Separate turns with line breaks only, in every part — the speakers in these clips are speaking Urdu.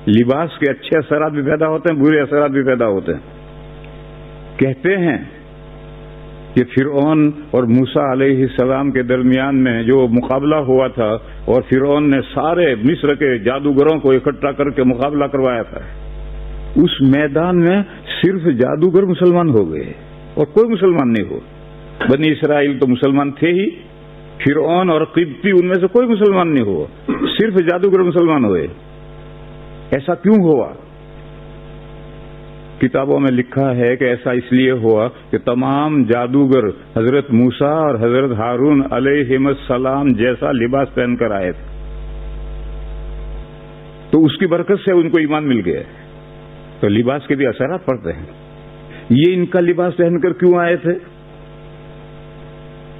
لباس کے اچھے اثرات بھی پیدا ہوتے ہیں، برے اثرات بھی پیدا ہوتے ہیں۔ کہتے ہیں کہ فرعون اور موسیٰ علیہ السلام کے درمیان میں جو مقابلہ ہوا تھا، اور فرعون نے سارے مصر کے جادوگروں کو اکٹھا کر کے مقابلہ کروایا تھا، اس میدان میں صرف جادوگر مسلمان ہو گئے اور کوئی مسلمان نہیں ہو۔ بنی اسرائیل تو مسلمان تھے ہی، فرعون اور قبطی ان میں سے کوئی مسلمان نہیں ہوا، صرف جادوگر مسلمان ہوئے۔ ایسا کیوں ہوا؟ کتابوں میں لکھا ہے کہ ایسا اس لیے ہوا کہ تمام جادوگر حضرت موسیٰ اور حضرت ہارون علیہم السلام جیسا لباس پہن کر آئے تھے، تو اس کی برکت سے ان کو ایمان مل گیا۔ تو لباس کے بھی اثرات پڑتے ہیں۔ یہ ان کا لباس پہن کر کیوں آئے تھے؟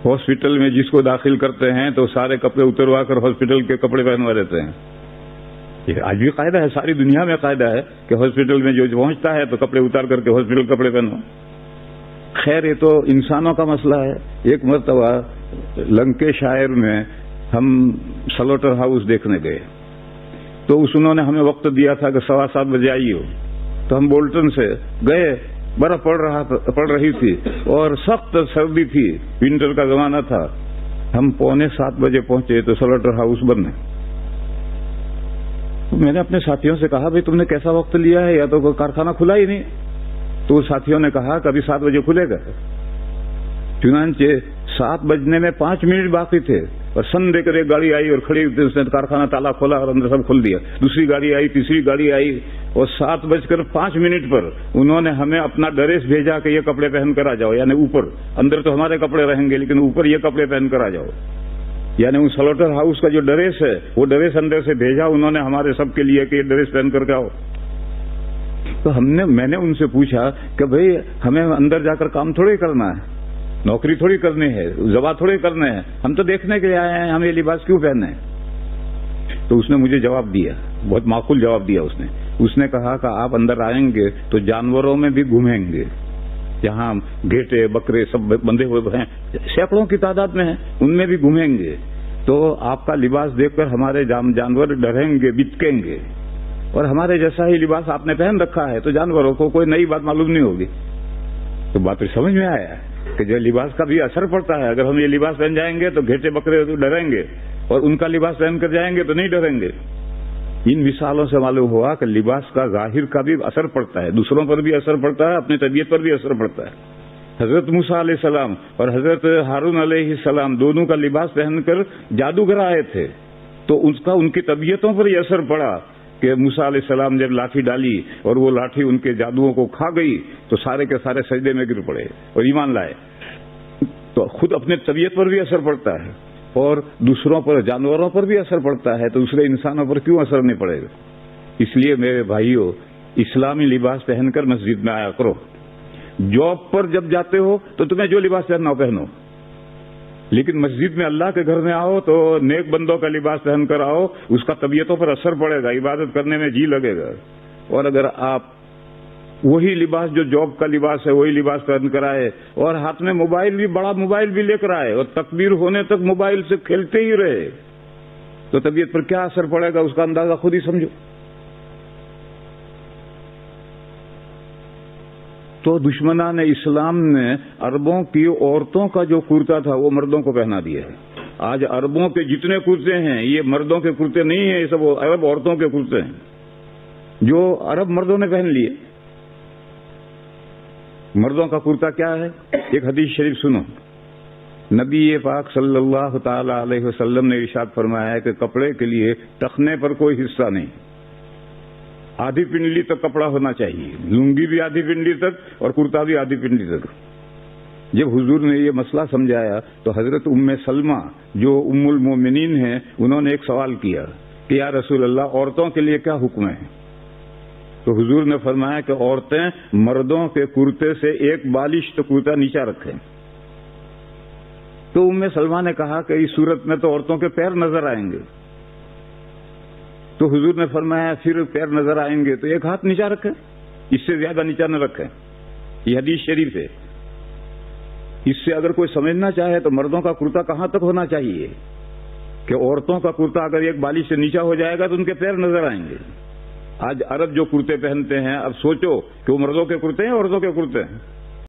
ہاسپٹل میں جس کو داخل کرتے ہیں تو سارے کپڑے اتروا کر ہاسپٹل کے کپڑے پہنوا دیتے ہیں۔ یہ آج بھی قاعدہ ہے، ساری دنیا میں قاعدہ ہے کہ ہاسپٹل میں جو پہنچتا ہے تو کپڑے اتار کر کے ہاسپٹل کپڑے پہنو۔ خیر یہ تو انسانوں کا مسئلہ ہے۔ ایک مرتبہ لنکیشائر میں ہم سلوٹر ہاؤس دیکھنے گئے، تو انہوں نے ہمیں وقت دیا تھا کہ 7:15 بجے آئیے، تو ہم بولٹن سے گئے، برف پڑ رہی تھی اور سخت سردی تھی، ونٹر کا زمانہ تھا۔ ہم 6:45 بجے پہنچے تو سلوٹر ہاؤس بند ہے۔ میں نے اپنے ساتھیوں سے کہا بھائی تم نے کیسا وقت لیا ہے، یا تو کوئی کارخانہ کھلا ہی نہیں۔ تو ساتھیوں نے کہا کہ ابھی 7 بجے کھلے گا۔ چنانچہ 7 بجنے میں 5 منٹ باقی تھے اور سن دے کر ایک گاڑی آئی اور کھڑی ہوئی، اس نے کارخانہ تالا کھولا اور اندر سب کھل دیا۔ دوسری گاڑی آئی، تیسری گاڑی آئی، اور 7:05 پر انہوں نے ہمیں اپنا ڈریس بھیجا کہ یہ کپڑے پہن کر آ جاؤ، یعنی اوپر، اندر تو ہمارے کپڑے رہیں گے لیکن اوپر یہ کپڑے پہن کر آ جاؤ۔ یعنی ان سلوٹر ہاؤس کا جو ڈریس ہے وہ ڈریس اندر سے بھیجا انہوں نے ہمارے سب کے لیے کہ یہ ڈریس پہن کر کے آؤ۔ تو میں نے ان سے پوچھا کہ بھئی ہمیں اندر جا کر کام تھوڑی کرنا ہے، نوکری تھوڑی کرنی ہے، زبا تھوڑی کرنے ہیں، ہم تو دیکھنے کے لیے آئے ہیں، ہم یہ لباس کیوں پہنے؟ تو اس نے مجھے جواب دیا، بہت معقول جواب دیا اس نے کہا کہ آپ اندر آئیں گے تو جانوروں میں بھی گھومیں گے، جہاں گھیٹے بکرے سب بندھے ہوئے ہیں، سینکڑوں کی تعداد میں ہیں، ان میں بھی گھومیں گے، تو آپ کا لباس دیکھ کر ہمارے جانور ڈریں گے، بتکیں گے، اور ہمارے جیسا ہی لباس آپ نے پہن رکھا ہے تو جانوروں کو کوئی نئی بات معلوم نہیں ہوگی۔ تو بات سمجھ میں آیا کہ جو لباس کا بھی اثر پڑتا ہے، اگر ہم یہ لباس پہن جائیں گے تو گھیٹے بکرے تو ڈریں گے، اور ان کا لباس پہن کر جائیں گے تو نہیں ڈریں گے۔ ان مثالوں سے معلوم ہوا کہ لباس کا ظاہر کا بھی اثر پڑتا ہے، دوسروں پر بھی اثر پڑتا ہے، اپنی طبیعت پر بھی اثر پڑتا ہے۔ حضرت موسیٰ علیہ السلام اور حضرت ہارون علیہ السلام دونوں کا لباس پہن کر جادوگر آئے تھے، تو ان کی طبیعتوں پر یہ اثر پڑا کہ موسیٰ علیہ السلام جب لاٹھی ڈالی اور وہ لاٹھی ان کے جادوؤں کو کھا گئی تو سارے کے سارے سجدے میں گر پڑے اور ایمان لائے۔ تو خود اپنے طبیعت پر بھی اثر پڑتا ہے اور دوسروں پر، جانوروں پر بھی اثر پڑتا ہے، تو دوسرے انسانوں پر کیوں اثر نہیں پڑے گا؟ اس لیے میرے بھائیوں، اسلامی لباس پہن کر مسجد میں آیا کرو۔ جاب پر جب جاتے ہو تو تمہیں جو لباس پہننا ہو پہنو، لیکن مسجد میں اللہ کے گھر میں آؤ تو نیک بندوں کا لباس پہن کر آؤ، اس کا طبیعتوں پر اثر پڑے گا، عبادت کرنے میں جی لگے گا۔ اور اگر آپ وہی لباس جو جاب کا لباس ہے وہی لباس پہن کر آئے اور ہاتھ میں موبائل بھی، بڑا موبائل بھی لے کر آئے اور تکبیر ہونے تک موبائل سے کھیلتے ہی رہے، تو طبیعت پر کیا اثر پڑے گا اس کا اندازہ خود ہی سمجھو۔ تو دشمنان اسلام نے عربوں کی عورتوں کا جو کرتا تھا وہ مردوں کو پہنا دیا ہے۔ آج عربوں کے جتنے کرتے ہیں یہ مردوں کے کرتے نہیں ہیں، یہ سب عرب عورتوں کے کرتے ہیں جو عرب مردوں نے پہن لیے۔ مردوں کا کرتا کیا ہے؟ ایک حدیث شریف سنو، نبی پاک صلی اللہ تعالی علیہ وسلم نے ارشاد فرمایا ہے کہ کپڑے کے لیے ٹخنے پر کوئی حصہ نہیں، آدھی پنڈلی تک کپڑا ہونا چاہیے، لنگی بھی آدھی پنڈلی تک اور کرتا بھی آدھی پنڈلی تک۔ جب حضور نے یہ مسئلہ سمجھایا تو حضرت ام سلمہ جو ام المومنین ہیں انہوں نے ایک سوال کیا کہ یا رسول اللہ عورتوں کے لیے کیا حکم ہے؟ تو حضور نے فرمایا کہ عورتیں مردوں کے کرتے سے ایک بالش تو کرتا نیچا رکھیں۔ تو ام سلمہ نے کہا کہ اس صورت میں تو عورتوں کے پیر نظر آئیں گے، تو حضور نے فرمایا پھر پیر نظر آئیں گے تو ایک ہاتھ نیچا رکھیں، اس سے زیادہ نیچا نہ رکھیں۔ یہ حدیث شریف ہے۔ اس سے اگر کوئی سمجھنا چاہے تو مردوں کا کرتا کہاں تک ہونا چاہیے کہ عورتوں کا کرتا اگر ایک بالش سے نیچا ہو جائے گا تو ان کے پیر نظر آئیں گے، آج عرب جو کرتے پہنتے ہیں، اب سوچو کہ وہ مردوں کے کرتے ہیں یا عورتوں کے کرتے ہیں؟